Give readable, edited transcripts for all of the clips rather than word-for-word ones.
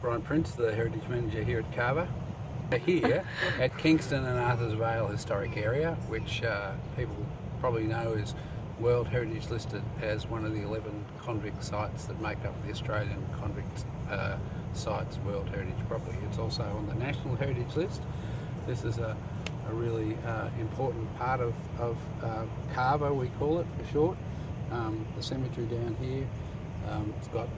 Brian Prince, the Heritage Manager here at KAVHA. Here at Kingston and Arthurs Vale Historic Area, which people probably know is World Heritage listed as one of the 11 convict sites that make up the Australian Convict Sites World Heritage Property. It's also on the National Heritage List. This is a really important part of KAVHA, we call it for short. The cemetery down here, it's got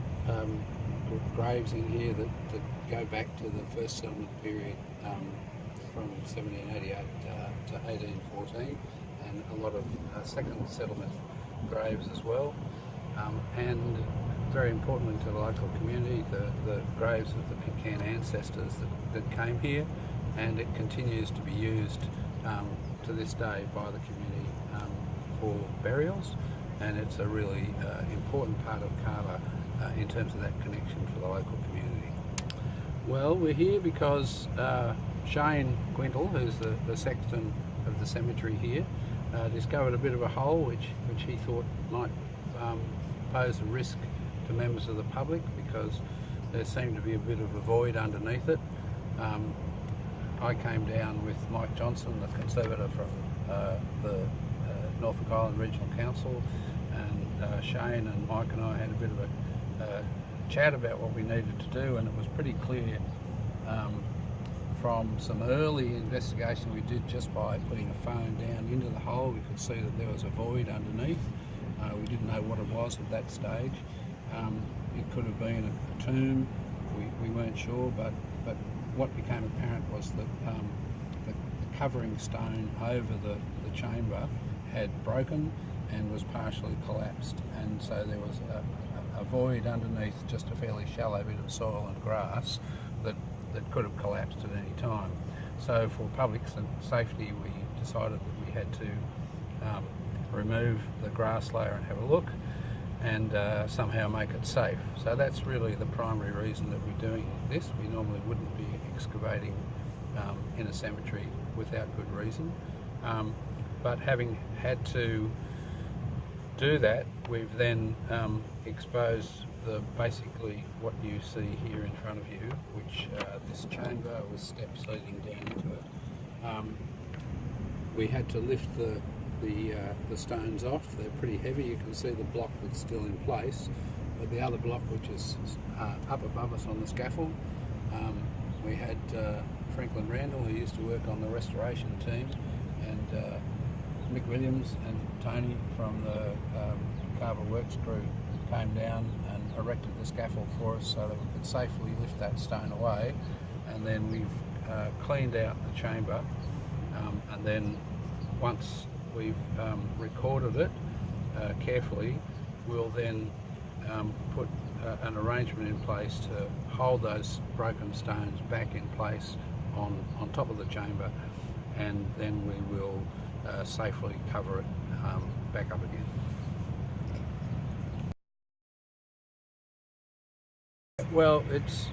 graves in here that go back to the first settlement period from 1788 to 1814, and a lot of second settlement graves as well. And very importantly to the local community, the graves of the Pitcairn ancestors that came here, and it continues to be used to this day by the community for burials, and it's a really important part of KAVHA in terms of that connection for the local community. Well, we're here because Shane Quintal, who's the sexton of the cemetery here, discovered a bit of a hole which he thought might pose a risk to members of the public, because there seemed to be a bit of a void underneath it. I came down with Mike Johnson, the conservator from the Norfolk Island Regional Council, and Shane and Mike and I had a bit of a chat about what we needed to do, and it was pretty clear from some early investigation we did just by putting a phone down into the hole. We could see that there was a void underneath. We didn't know what it was at that stage. It could have been a tomb, we weren't sure, but what became apparent was that the covering stone over the chamber had broken and was partially collapsed, and so there was a void underneath just a fairly shallow bit of soil and grass that could have collapsed at any time. So for public safety, we decided that we had to remove the grass layer and have a look, and somehow make it safe. So that's really the primary reason that we're doing this. We normally wouldn't be excavating in a cemetery without good reason, but having had to do that, we've then exposed basically what you see here in front of you, which this chamber with steps leading down into it. We had to lift the stones off. They're pretty heavy. You can see the block that's still in place, but the other block, which is up above us on the scaffold, we had Franklin Randall, who used to work on the restoration team, and Mick Williams and Tony from the KAVHA Works crew came down and erected the scaffold for us so that we could safely lift that stone away. And then we've cleaned out the chamber, and then once we've recorded it carefully, we'll then put an arrangement in place to hold those broken stones back in place on top of the chamber, and then we will safely cover it back up again. Well, it's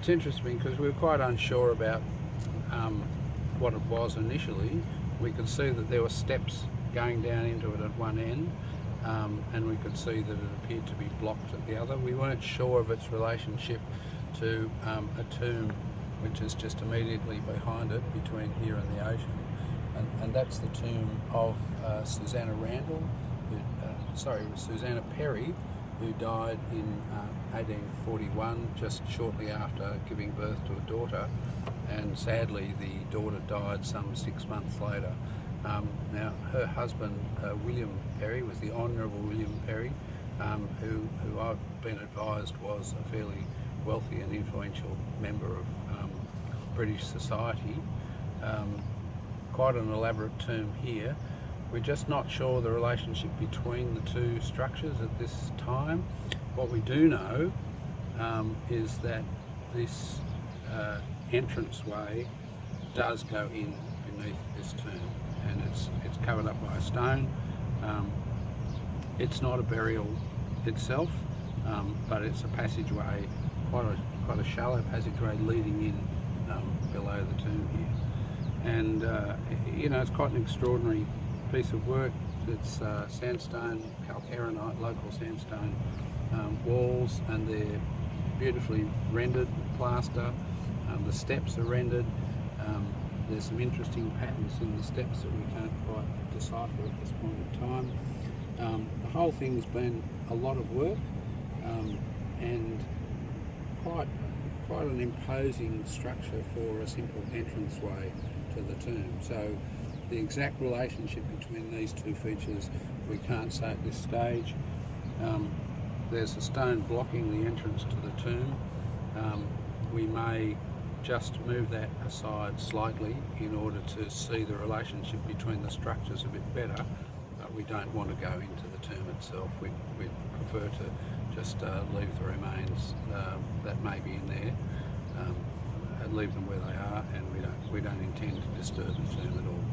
interesting because we were quite unsure about what it was initially. We could see that there were steps going down into it at one end, and we could see that it appeared to be blocked at the other. We weren't sure of its relationship to a tomb which is just immediately behind it, between here and the ocean. And that's the tomb of Susanna Perry, who died in 1841, just shortly after giving birth to a daughter, and sadly the daughter died some 6 months later. Now her husband William Perry was the Honourable William Perry, who I've been advised was a fairly wealthy and influential member of British society. Quite an elaborate tomb here. We're just not sure the relationship between the two structures at this time. What we do know is that this entranceway does go in beneath this tomb, and it's covered up by a stone. It's not a burial itself, but it's a passageway, quite a shallow passageway leading in below the tomb here. And you know, it's quite an extraordinary piece of work. It's sandstone, calcarenite, local sandstone walls, and they're beautifully rendered plaster. The steps are rendered. There's some interesting patterns in the steps that we can't quite decipher at this point in time. The whole thing's been a lot of work and quite an imposing structure for a simple entranceway to the tomb. So the exact relationship between these two features we can't say at this stage. There's a stone blocking the entrance to the tomb. We may just move that aside slightly in order to see the relationship between the structures a bit better, but we don't want to go into the tomb itself. We'd prefer to just leave the remains that may be in there, and leave them where they are, and we don't intend to disturb the tomb at all.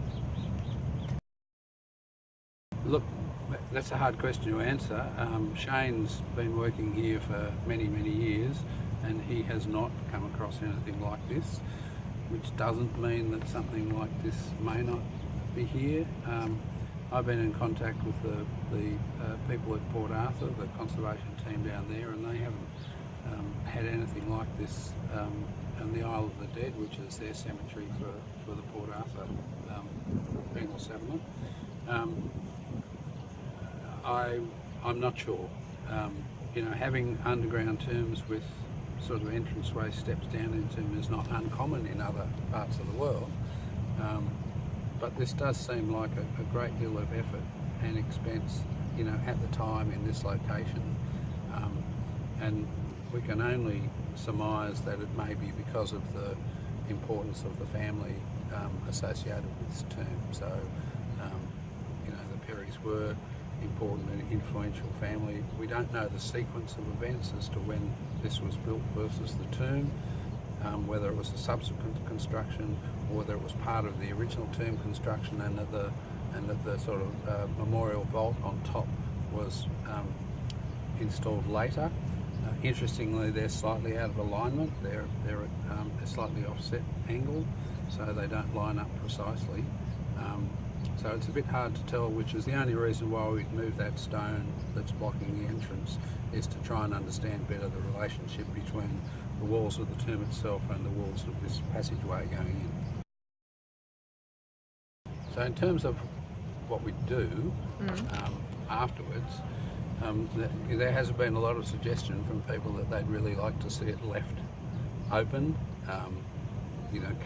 Look, that's a hard question to answer. Shane's been working here for many years, and he has not come across anything like this, which doesn't mean that something like this may not be here. I've been in contact with the people at Port Arthur, the conservation team down there, and they haven't had anything like this on the Isle of the Dead, which is their cemetery for the Port Arthur penal settlement. I'm not sure. Having underground tombs with sort of entranceway steps down into them is not uncommon in other parts of the world. But this does seem like a great deal of effort and expense, at the time in this location. And we can only surmise that it may be because of the importance of the family associated with this tomb. So, the Perrys were important and influential family. We don't know the sequence of events as to when this was built versus the tomb, whether it was a subsequent construction or whether it was part of the original tomb construction, and that the sort of memorial vault on top was installed later. Interestingly, they're slightly out of alignment. They're at a slightly offset angle, so they don't line up precisely. So it's a bit hard to tell, which is the only reason why we'd move that stone that's blocking the entrance, is to try and understand better the relationship between the walls of the tomb itself and the walls of this passageway going in. So in terms of what we do afterwards, there has been a lot of suggestion from people that they'd really like to see it left open,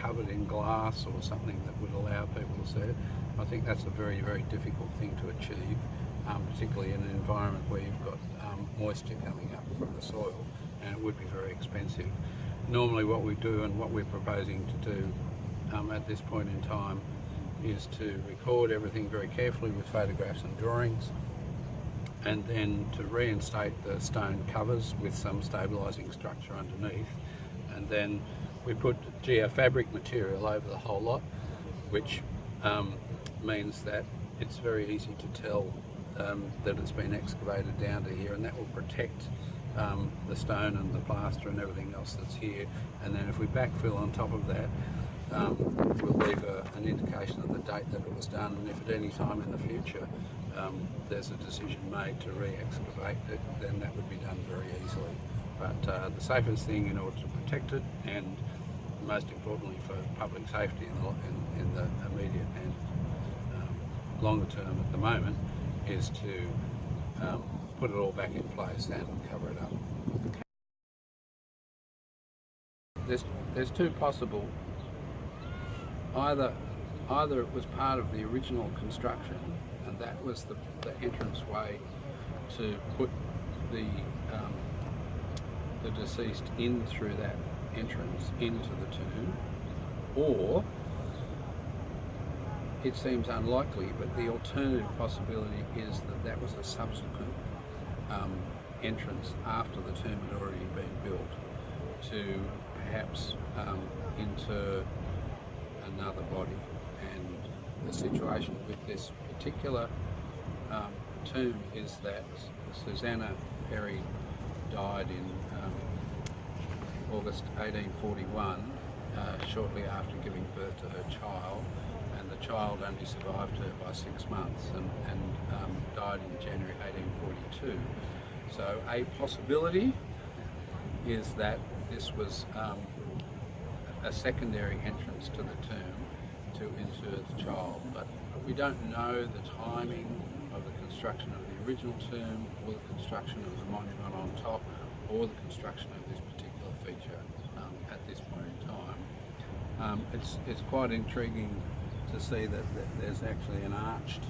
covered in glass or something that would allow people to see it. I think that's a very difficult thing to achieve, particularly in an environment where you've got moisture coming up from the soil, and it would be very expensive. Normally what we do, and what we're proposing to do at this point in time, is to record everything very carefully with photographs and drawings, and then to reinstate the stone covers with some stabilising structure underneath, and then we put geofabric material over the whole lot, which means that it's very easy to tell that it's been excavated down to here, and that will protect the stone and the plaster and everything else that's here. And then if we backfill on top of that, we'll leave an indication of the date that it was done, and if at any time in the future there's a decision made to re-excavate it, then that would be done very easily. But the safest thing in order to protect it, and most importantly for public safety in the immediate and longer term at the moment, is to put it all back in place and cover it up. There's two possible. Either it was part of the original construction, and that was the entranceway to put the deceased in through that entrance into the tomb, or it seems unlikely, but the alternative possibility is that was a subsequent entrance after the tomb had already been built, to perhaps inter another body. And the situation with this particular tomb is that Susanna Perry died in August 1841, shortly after giving birth to her child, and the child only survived her by 6 months and died in January 1842. So a possibility is that this was a secondary entrance to the tomb to insert the child, but we don't know the timing of the construction of the original tomb, or the construction of the monument on top, or the construction of this particular feature at this point in time. It's quite intriguing to see that there's actually an arched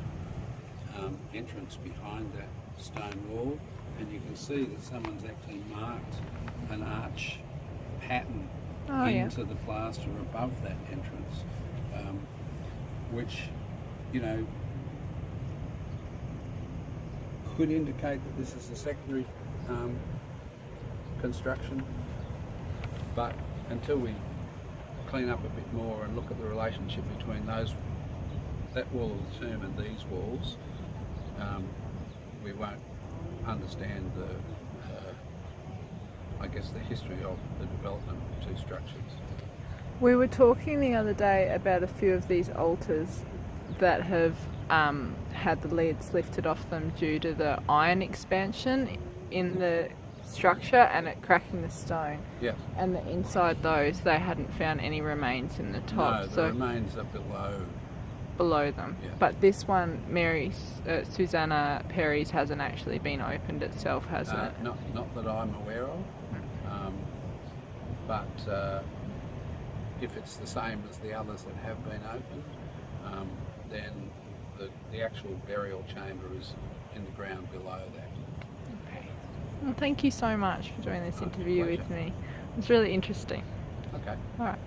entrance behind that stone wall, and you can see that someone's actually marked an arch pattern into the plaster above that entrance, which, you know, could indicate that this is a secondary construction, but until we clean up a bit more and look at the relationship between that wall of the tomb and these walls, we won't understand I guess the history of the development of two structures. We were talking the other day about a few of these altars that have had the lids lifted off them due to the iron expansion in the structure and it cracking the stone. Yes. And the inside those, they hadn't found any remains in the top. No, the remains are below them. Yeah. But this one, Susanna Perry's, hasn't actually been opened itself, hasn't it? Not that I'm aware of. But if it's the same as the others that have been opened, then the actual burial chamber is in the ground below that. Okay. Well, thank you so much for doing this interview pleasure. with me. It was really interesting. Okay. All right.